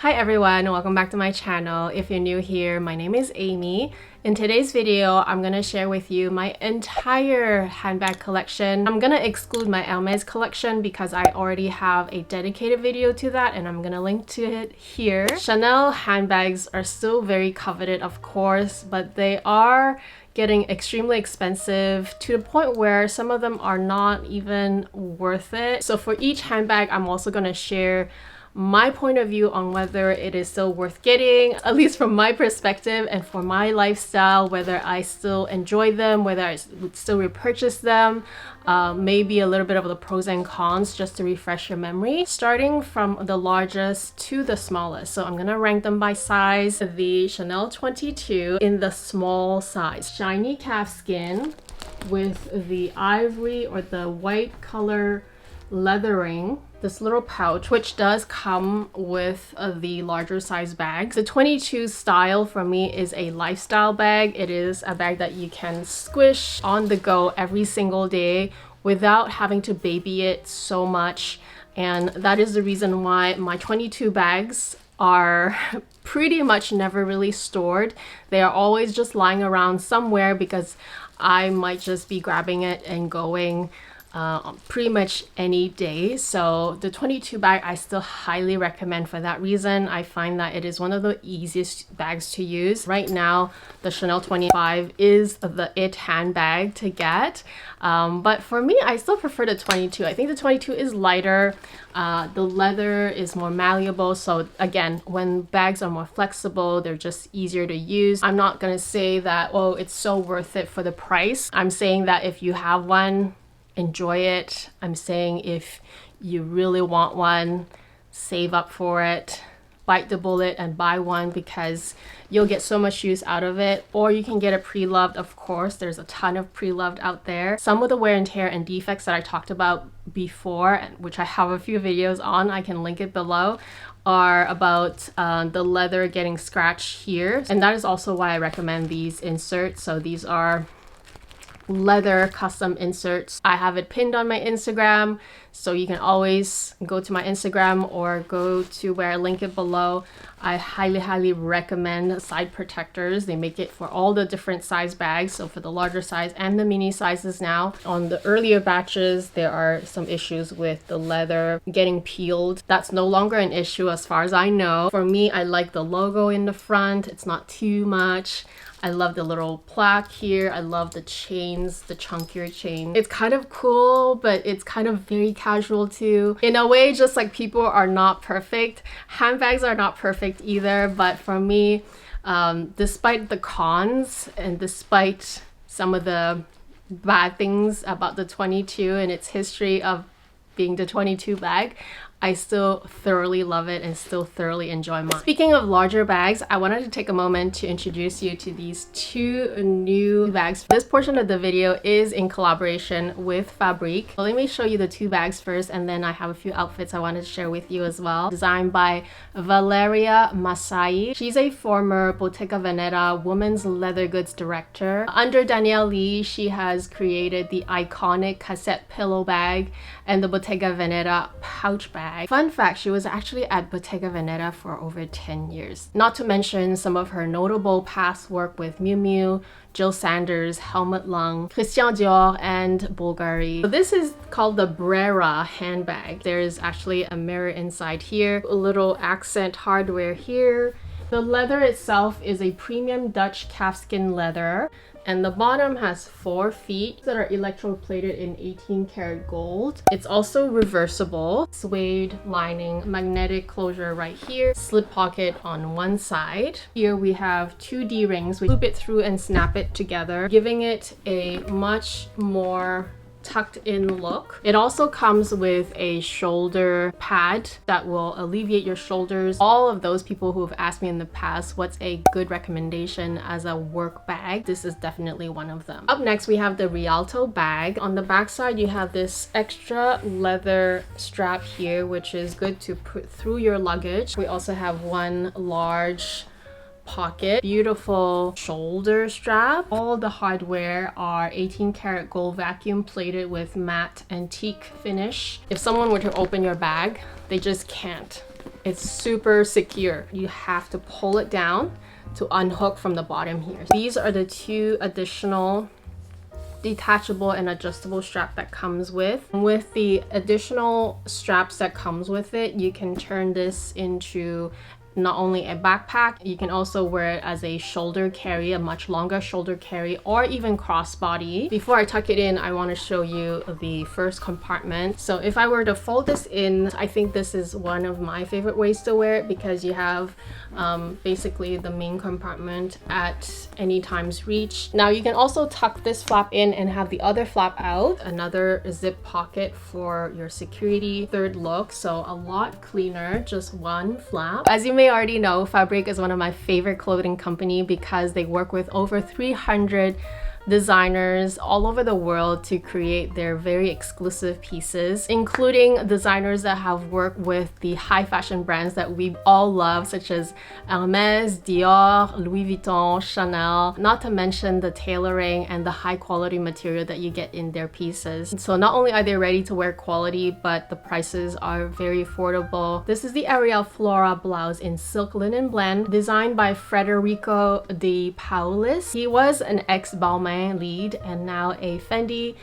Hi everyone, welcome back to my channel. If you're new here, my name is Amy. In today's video, I'm gonna share with you my entire handbag collection. I'm gonna exclude my HERMES collection because I already have a dedicated video to that and I'm gonna link to it here. Chanel handbags are still very coveted, of course, but they are getting extremely expensive to the point where some of them are not even worth it. So for each handbag, I'm also gonna share my point of view on whether it is still worth getting, at least from my perspective and for my lifestyle, whether I still enjoy them, whether I would still repurchase them, maybe a little bit of the pros and cons just to refresh your memory, starting from the largest to the smallest. So I'm gonna rank them by size. The Chanel 22 in the small size, shiny calfskin with the ivory or the white color leathering, this little pouch, which does come with the larger size bags. The 22 style for me is a lifestyle bag. It is a bag that you can squish on the go every single day without having to baby it so much. And that is the reason why my 22 bags are pretty much never really stored. They are always just lying around somewhere because I might just be grabbing it and going pretty much any day. So the 22 bag I still highly recommend for that reason. I find that it is one of the easiest bags to use. Right now the Chanel 25 is the it handbag to get, but for me I still prefer the 22. I think the 22 is lighter, the leather is more malleable, so again, when bags are more flexible, they're just easier to use. I'm not gonna say that, oh, it's so worth it for the price. I'm saying that if you have one, enjoy it. I'm saying if you really want one, save up for it, bite the bullet and buy one because you'll get so much use out of it. Or you can get it pre-loved, of course. There's a ton of pre-loved out there. Some of the wear and tear and defects that I talked about before, which I have a few videos on, I can link it below, are about the leather getting scratched here. And that is also why I recommend these inserts. So these are leather custom inserts. I have it pinned on my Instagram, so you can always go to my Instagram or go to where I link it below. I highly recommend side protectors. They make it for all the different size bags, so for the larger size and the mini sizes now. On the earlier batches, there are some issues with the leather getting peeled. That's no longer an issue as far as I know. For me, I like the logo in the front. It's not too much. I love the little plaque here. I love the chains, the chunkier chain. It's kind of cool, but it's kind of very casual too. In a way, just like people are not perfect, handbags are not perfect either. But for me, despite the cons and despite some of the bad things about the 22 and its history of being the 22 bag, I still thoroughly love it and still thoroughly enjoy mine. Speaking of larger bags, I wanted to take a moment to introduce you to these two new bags. This portion of the video is in collaboration with Fabrique. So let me show you the two bags first, and then I have a few outfits I wanted to share with you as well. Designed by Valeria Masai. She's a former Bottega Veneta women's leather goods director. Under Danielle Lee, she has created the iconic cassette pillow bag and the Bottega Veneta pouch bag. Fun fact, she was actually at Bottega Veneta for over 10 years. Not to mention some of her notable past work with Miu Miu, Jill Sanders, Helmut Lang, Christian Dior, and Bulgari. So this is called the Brera handbag. There is actually a mirror inside here, a little accent hardware here. The leather itself is a premium Dutch calfskin leather, and the bottom has 4 feet that are electroplated in 18 karat gold. It's also reversible, suede lining, magnetic closure right here, slip pocket on one side. Here we have 2 D-rings. We loop it through and snap it together, giving it a much more tucked in look. It also comes with a shoulder pad that will alleviate your shoulders. All of those people who have asked me in the past what's a good recommendation as a work bag, this is definitely one of them. Up next we have the Rialto bag. On the back side you have this extra leather strap here, which is good to put through your luggage. We also have one large pocket, beautiful shoulder strap. All the hardware are 18 karat gold vacuum plated with matte antique finish. If someone were to open your bag, they just can't It's super secure. You have to pull it down to unhook from the bottom here. These are the two additional detachable and adjustable strap that comes with. With the additional straps that comes with it, you can turn this into not only a backpack, you can also wear it as a shoulder carry, a much longer shoulder carry, or even crossbody. Before I tuck it in, I want to show you the first compartment. So if I were to fold this in, I think this is one of my favorite ways to wear it, because you have basically the main compartment at any time's reach. Now you can also tuck this flap in and have the other flap out. Another zip pocket for your security. Third look, so a lot cleaner, just one flap. As you may already know, Fabrique is one of my favorite clothing company because they work with over 300 designers all over the world to create their very exclusive pieces, including designers that have worked with the high fashion brands that we all love, such as HERMES, Dior, Louis Vuitton, Chanel, not to mention the tailoring and the high quality material that you get in their pieces. So not only are they ready to wear quality, but the prices are very affordable. This is the Ariel Flora blouse in silk linen blend, designed by Federico De Paulis. He was an ex-Balmain lead and now a Fendi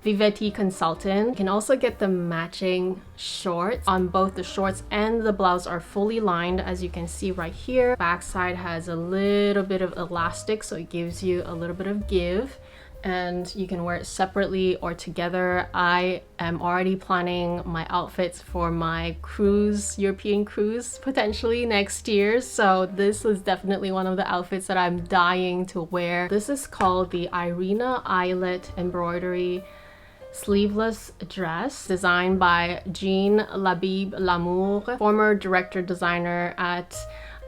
Vivetti consultant. You can also get the matching shorts. On both the shorts and the blouse are fully lined, as you can see right here. Backside has a little bit of elastic, so it gives you a little bit of give, and you can wear it separately or together. I am already planning my outfits for my cruise, European cruise, potentially next year. So this is definitely one of the outfits that I'm dying to wear. This is called the Irina Eyelet embroidery sleeveless dress, designed by Jean Labib Lamour, former director designer at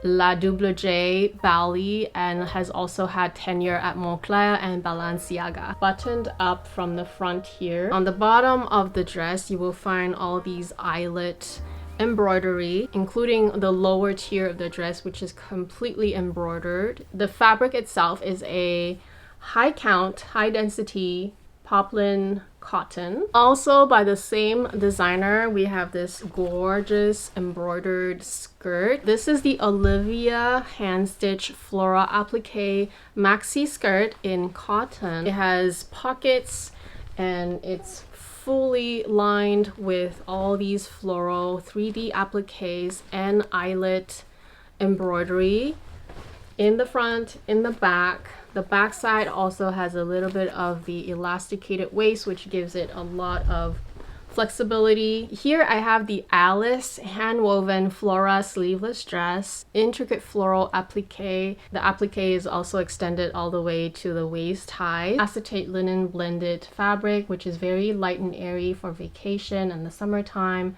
La Double J Bali, and has also had tenure at Moncler and Balenciaga. Buttoned up from the front here. On the bottom of the dress, you will find all these eyelet embroidery, including the lower tier of the dress, which is completely embroidered. The fabric itself is a high count, high density poplin cotton. Also by the same designer, we have this gorgeous embroidered skirt. This is the Olivia hand stitch floral applique maxi skirt in cotton. It has pockets and it's fully lined with all these floral 3D appliques and eyelet embroidery in the front, in the back. The back side also has a little bit of the elasticated waist, which gives it a lot of flexibility. Here I have the Alice hand-woven Flora sleeveless dress, intricate floral applique. The applique is also extended all the way to the waist high. Acetate linen blended fabric, which is very light and airy for vacation and the summertime.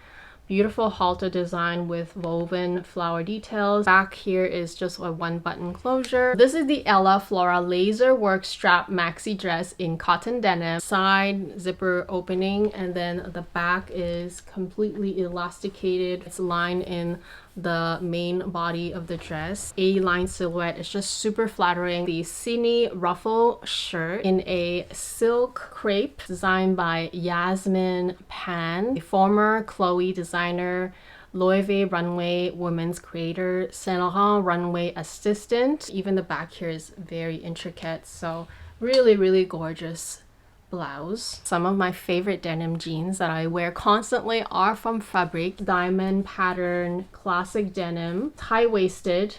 Beautiful halter design with woven flower details. Back here is just a one button closure. This is the Ella Flora laser work strap maxi dress in cotton denim. Side zipper opening, and then the back is completely elasticated. It's lined in the main body of the dress. A-line silhouette is just super flattering. The Cine ruffle shirt in a silk crepe designed by Yasmin Pan, a former Chloe designer, Loewe runway women's creator, Saint Laurent runway assistant. Even the back here is very intricate, so really gorgeous blouse. Some of my favorite denim jeans that I wear constantly are from Fabrique. Diamond pattern classic denim, high-waisted.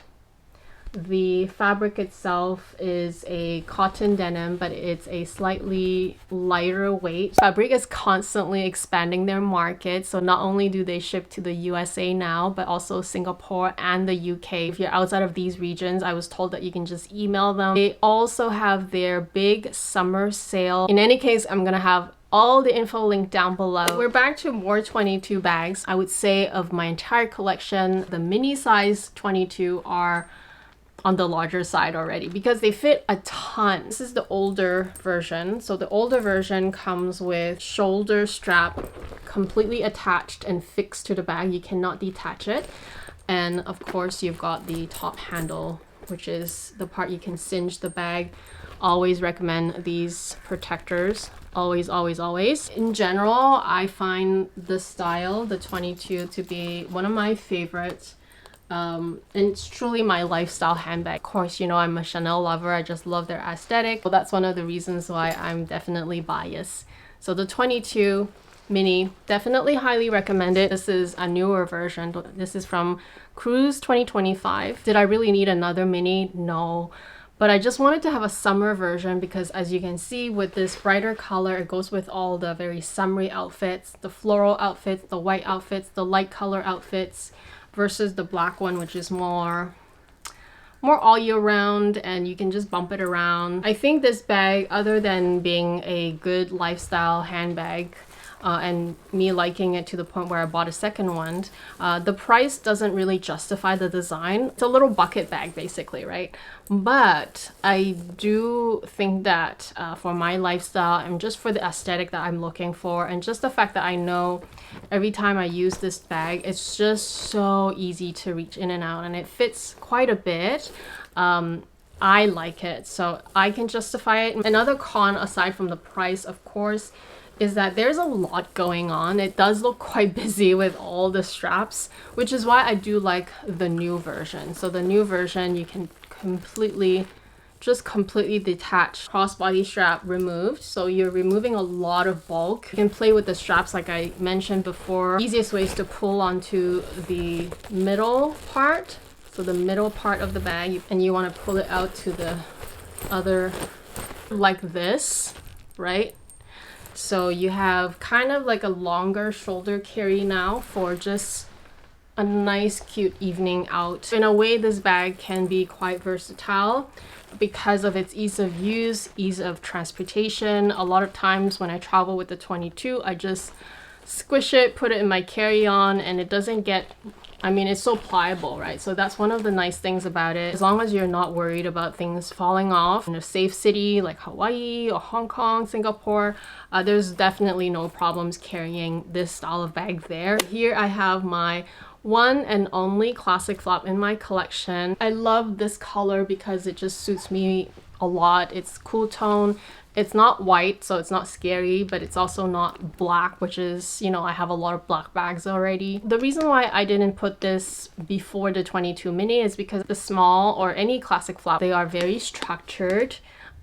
The fabric itself is a cotton denim, but it's a slightly lighter weight. Fabrique is constantly expanding their market, so not only do they ship to the USA now, but also Singapore and the UK. If you're outside of these regions, I was told that you can just email them. They also have their big summer sale. In any case, I'm gonna have all the info linked down below. We're back to more 22 bags. I would say of my entire collection, the mini size 22 are on the larger side already because they fit a ton. This is the older version. So the older version comes with shoulder strap completely attached and fixed to the bag. You cannot detach it. And of course, you've got the top handle which is the part you can cinch the bag. Always recommend these protectors. Always, always, always. In general, I find the style, the 22, to be one of my favorites. And it's truly my lifestyle handbag. Of course, you know, I'm a Chanel lover. I just love their aesthetic. So that's one of the reasons why I'm definitely biased. So the 22 mini, definitely highly recommended. This is a newer version. This is from Cruise 2025. Did I really need another mini? No. But I just wanted to have a summer version because, as you can see, with this brighter color, it goes with all the very summery outfits, the floral outfits, the white outfits, the light color outfits, versus the black one, which is more all year round, and you can just bump it around. I think this bag, other than being a good lifestyle handbag, and me liking it to the point where I bought a second one, the price doesn't really justify the design. It's a little bucket bag basically, right? But I do think that for my lifestyle and just for the aesthetic that I'm looking for, and just the fact that I know every time I use this bag, it's just so easy to reach in and out, and it fits quite a bit. I like it, so I can justify it. Another con, aside from the price, of course, is that there's a lot going on. It does look quite busy with all the straps, which is why I do like the new version. So the new version, you can completely detach. Crossbody strap removed, so you're removing a lot of bulk. You can play with the straps like I mentioned before. Easiest way is to pull onto the middle part, so the middle part of the bag, and you want to pull it out to the other like this, right? So you have kind of like a longer shoulder carry now for just a nice cute evening out. In a way, this bag can be quite versatile because of its ease of use, ease of transportation. A lot of times when I travel with the 22, I just squish it, put it in my carry-on, and it doesn't get, I mean, it's so pliable, right? So that's one of the nice things about it. As long as you're not worried about things falling off in a safe city like Hawaii or Hong Kong, Singapore, there's definitely no problems carrying this style of bag there. Here I have my one and only classic flap in my collection. I love this color because it just suits me a lot. It's cool tone. It's not white, so it's not scary, but it's also not black, which is, you know, I have a lot of black bags already. The reason why I didn't put this before the 22 mini is because the small or any classic flap, they are very structured,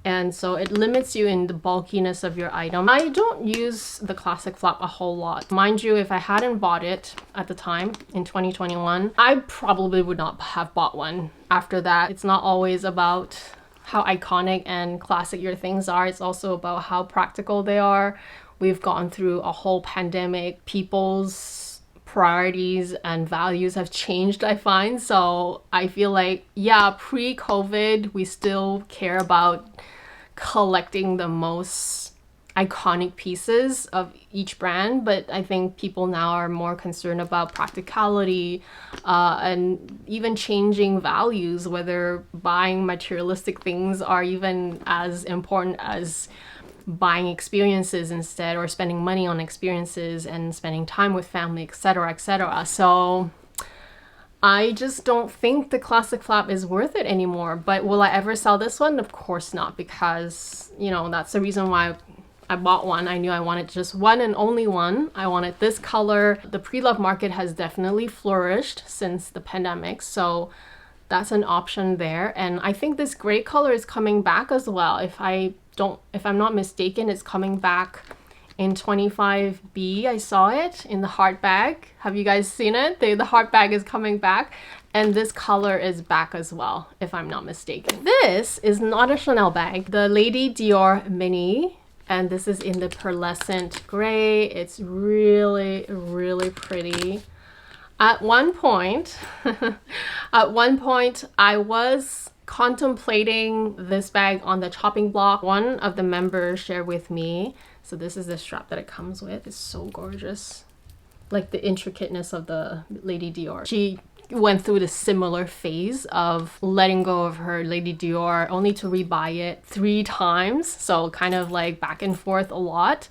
and so it limits you in the bulkiness of your item. I don't use the classic flap a whole lot. Mind you, if I hadn't bought it at the time in 2021, I probably would not have bought one after that. It's not always about how iconic and classic your things are. It's also about how practical they are. We've gone through a whole pandemic. People's priorities and values have changed, I find. So I feel like, yeah, pre-COVID, we still care about collecting the most iconic pieces of each brand, but I think people now are more concerned about practicality and even changing values, whether buying materialistic things are even as important as buying experiences instead, or spending money on experiences and spending time with family, etc., etc. So I just don't think the classic flap is worth it anymore. But will I ever sell this one? Of course not, because, you know, that's the reason why I bought one. I knew I wanted just one and only one. I wanted this color. The pre-love market has definitely flourished since the pandemic, so that's an option there. And I think this gray color is coming back as well. If I'm not mistaken, it's coming back in 25B. I saw it in the heart bag. Have you guys seen it? The heart bag is coming back, and this color is back as well, if I'm not mistaken. This is not a Chanel bag, the Lady Dior Mini. And this is in the pearlescent gray. It's really, really pretty. At one point, I was contemplating this bag on the chopping block. One of the members shared with me. So this is the strap that it comes with. It's so gorgeous. Like the intricateness of the Lady Dior. She went through the similar phase of letting go of her Lady Dior only to rebuy it 3 times, so kind of like back and forth a lot.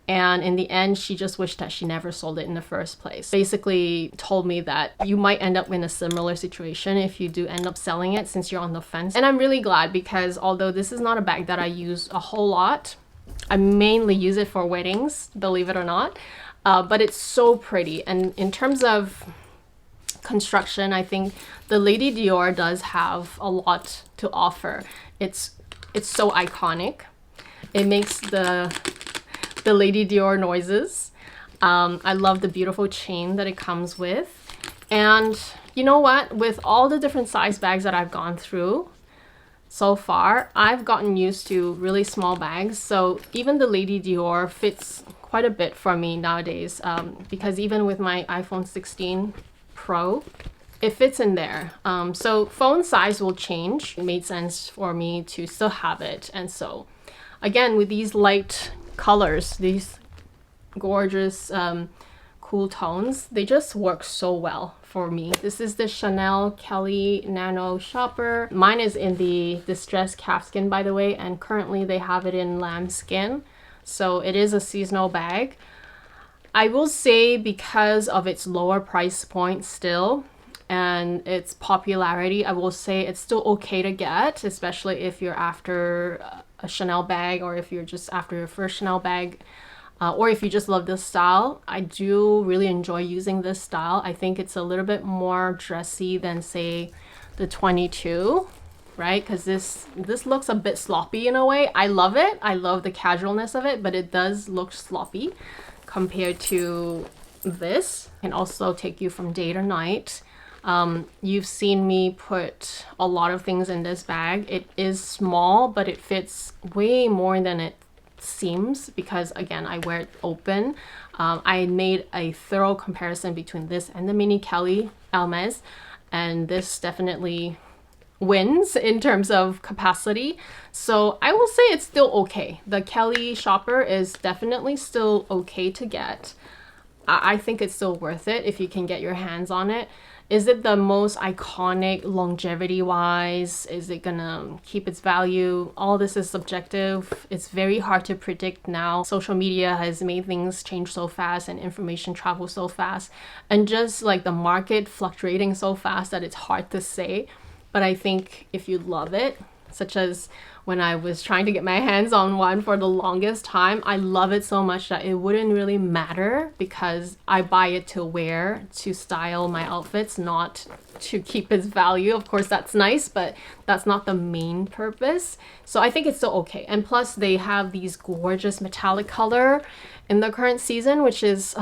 And in the end, she just wished that she never sold it in the first place. Basically told me that you might end up in a similar situation if you do end up selling it, since you're on the fence. And I'm really glad, because although this is not a bag that I use a whole lot, I mainly use it for weddings, believe it or not. But it's so pretty. And in terms of construction, I think the Lady Dior does have a lot to offer. It's so iconic. It makes the Lady Dior noises. I love the beautiful chain that it comes with. And you know what? With all the different size bags that I've gone through so far, I've gotten used to really small bags. So even the Lady Dior fits quite a bit for me nowadays, because even with my iPhone 16 Pro, it fits in there. So phone size will change. It made sense for me to still have it. And so again, with these light colors, these gorgeous cool tones, they just work so well for me. This is the Chanel Kelly Nano Shopper. Mine is in the distressed calfskin, by the way, and currently they have it in lambskin. So it is a seasonal bag. I will say, because of its lower price point still and its popularity, I will say it's still okay to get, especially if you're after a Chanel bag, or if you're just after your first Chanel bag, or if you just love this style. I do really enjoy using this style. I think it's a little bit more dressy than, say, the 22, right? Because this looks a bit sloppy in a way. I love it. I love the casualness of it, but it does look sloppy compared to this. Can also take you from day to night. You've seen me put a lot of things in this bag. It is small, but it fits way more than it seems, because again, I wear it open. I made a thorough comparison between this and the mini Kelly Hermes, and this definitely wins in terms of capacity. So I will say it's still okay. The Kelly shopper is definitely still okay to get. I think it's still worth it if you can get your hands on it. Is it the most iconic longevity wise? Is it gonna keep its value? All this is subjective. It's very hard to predict now. Social media has made things change so fast and information travel so fast, and just like the market fluctuating so fast that it's hard to say. But I think if you love it, such as when I was trying to get my hands on one for the longest time, I love it so much that it wouldn't really matter, because I buy it to wear, to style my outfits, not to keep its value. Of course, that's nice, but that's not the main purpose. So I think it's still okay. And plus, they have these gorgeous metallic color in the current season, which is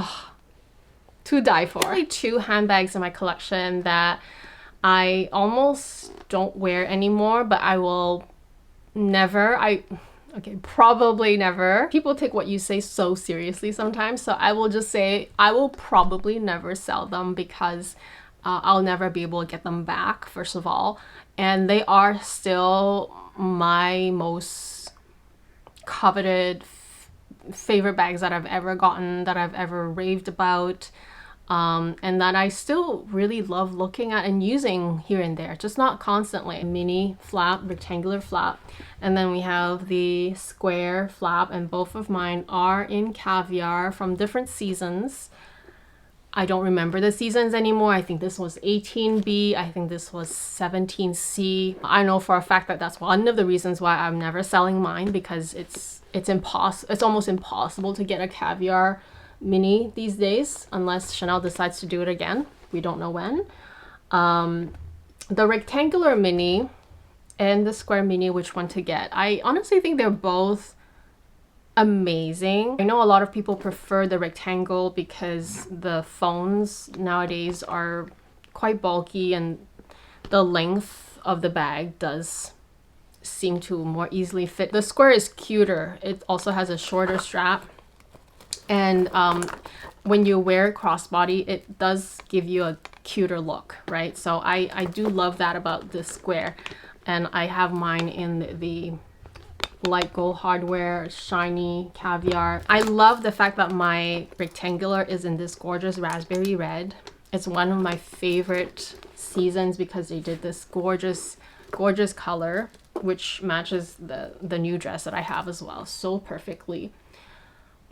to die for. Only 2 handbags in my collection that I almost don't wear anymore, but I will never, probably never. People take what you say so seriously sometimes, so I will just say I will probably never sell them, because I'll never be able to get them back, first of all. And they are still my most coveted favorite bags that I've ever gotten, that I've ever raved about. And that I still really love looking at and using here and there, just not constantly. Mini flap, rectangular flap, and then we have the square flap, and both of mine are in caviar from different seasons. I don't remember the seasons anymore. I think this was 18B, I think this was 17C. I know for a fact that that's one of the reasons why I'm never selling mine, because it's almost impossible to get a caviar mini these days, unless Chanel decides to do it again. We don't know when. The rectangular mini and the square mini, which one to get? I honestly think they're both amazing. I know a lot of people prefer the rectangle because the phones nowadays are quite bulky, and the length of the bag does seem to more easily fit. The square is cuter. It also has a shorter strap. And when you wear it crossbody, it does give you a cuter look, right? So I do love that about this square. And I have mine in the light gold hardware, shiny caviar. I love the fact that my rectangular is in this gorgeous raspberry red. It's one of my favorite seasons because they did this gorgeous color, which matches the new dress that I have as well so perfectly.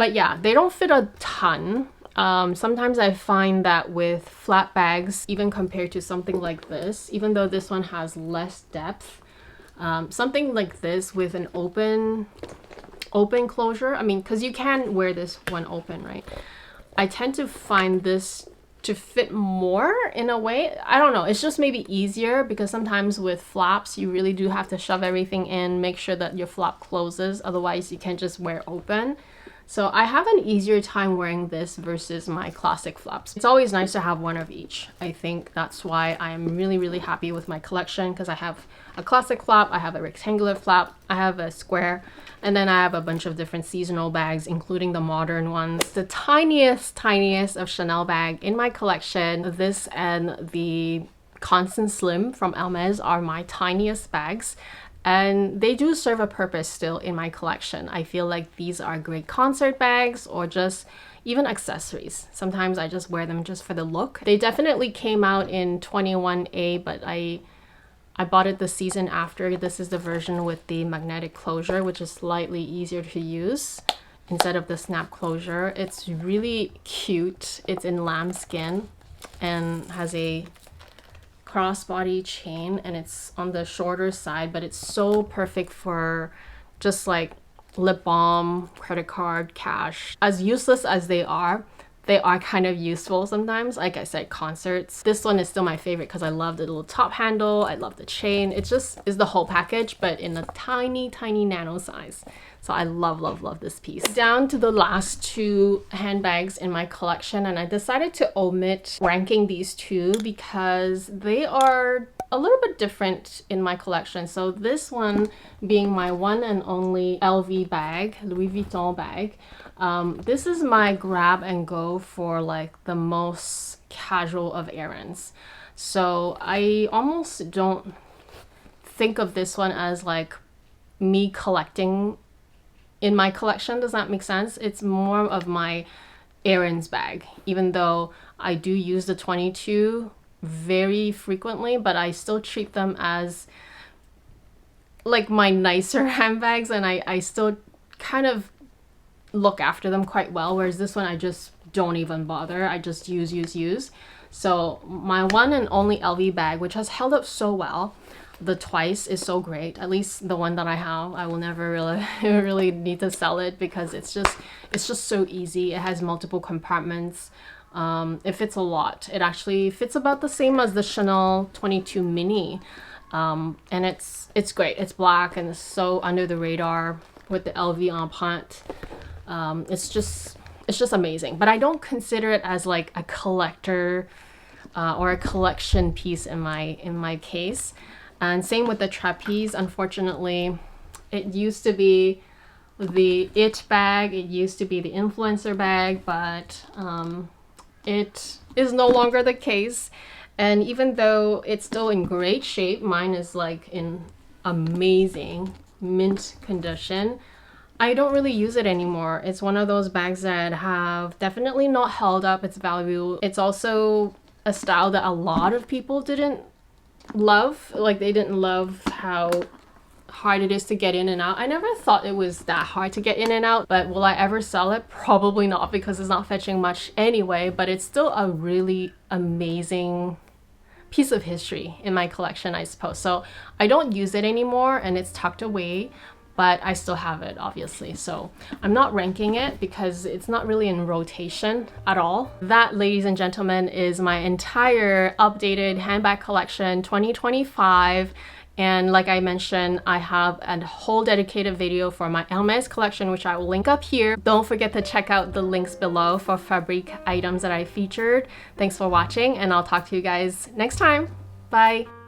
But yeah, they don't fit a ton. Sometimes I find that with flat bags, even compared to something like this, even though this one has less depth, something like this with an open closure, I mean, because you can wear this one open, right? I tend to find this to fit more in a way. I don't know, it's just maybe easier because sometimes with flaps you really do have to shove everything in, make sure that your flap closes, otherwise you can't just wear open. So I have an easier time wearing this versus my classic flaps. It's always nice to have one of each. I think that's why I'm really happy with my collection, because I have a classic flap, I have a rectangular flap, I have a square, and then I have a bunch of different seasonal bags, including the modern ones. The tiniest of Chanel bag in my collection. This and the Constant Slim from Hermes are my tiniest bags. And they do serve a purpose still in my collection. I feel like these are great concert bags or just even accessories. Sometimes I just wear them just for the look. They definitely came out in 21A, but I bought it the season after. This is the version with the magnetic closure, which is slightly easier to use instead of the snap closure. It's really cute. It's in lambskin and has a crossbody chain, and it's on the shorter side, but it's so perfect for just like lip balm, credit card, cash. As useless as they are kind of useful sometimes. Like I said, concerts. This one is still my favorite because I love the little top handle, I love the chain. It's the whole package, but in a tiny nano size. So I love this piece. Down to the last two handbags in my collection, and I decided to omit ranking these two because they are a little bit different in my collection. So this one being my one and only LV bag, Louis Vuitton bag. This is my grab and go for like the most casual of errands. So I almost don't think of this one as like me collecting in my collection. Does that make sense? It's more of my errands bag, even though I do use the 22 very frequently, but I still treat them as like my nicer handbags, and I still kind of look after them quite well, whereas this one I just don't even bother. I just use. So my one and only LV bag, which has held up so well, the twice is so great. At least the one that I have, I will never really need to sell it because it's just so easy. It has multiple compartments. It fits a lot. It actually fits about the same as the Chanel 22 mini, and it's great. It's black and it's so under the radar with the LV empreinte. It's just amazing. But I don't consider it as like a collector or a collection piece in my case. And same with the trapeze. Unfortunately, it used to be the it bag, it used to be the influencer bag, but it is no longer the case. And even though it's still in great shape, mine is like in amazing mint condition, I don't really use it anymore. It's one of those bags that have definitely not held up its value. It's also a style that a lot of people didn't love. Like, they didn't love how hard it is to get in and out. I never thought it was that hard to get in and out, but will I ever sell it? Probably not, because it's not fetching much anyway, but it's still a really amazing piece of history in my collection, I suppose. So I don't use it anymore and it's tucked away, but I still have it, obviously. So I'm not ranking it because it's not really in rotation at all. That, ladies and gentlemen, is my entire updated handbag collection 2025. And like I mentioned, I have a whole dedicated video for my Hermes collection, which I will link up here. Don't forget to check out the links below for Fabrique items that I featured. Thanks for watching, and I'll talk to you guys next time. Bye!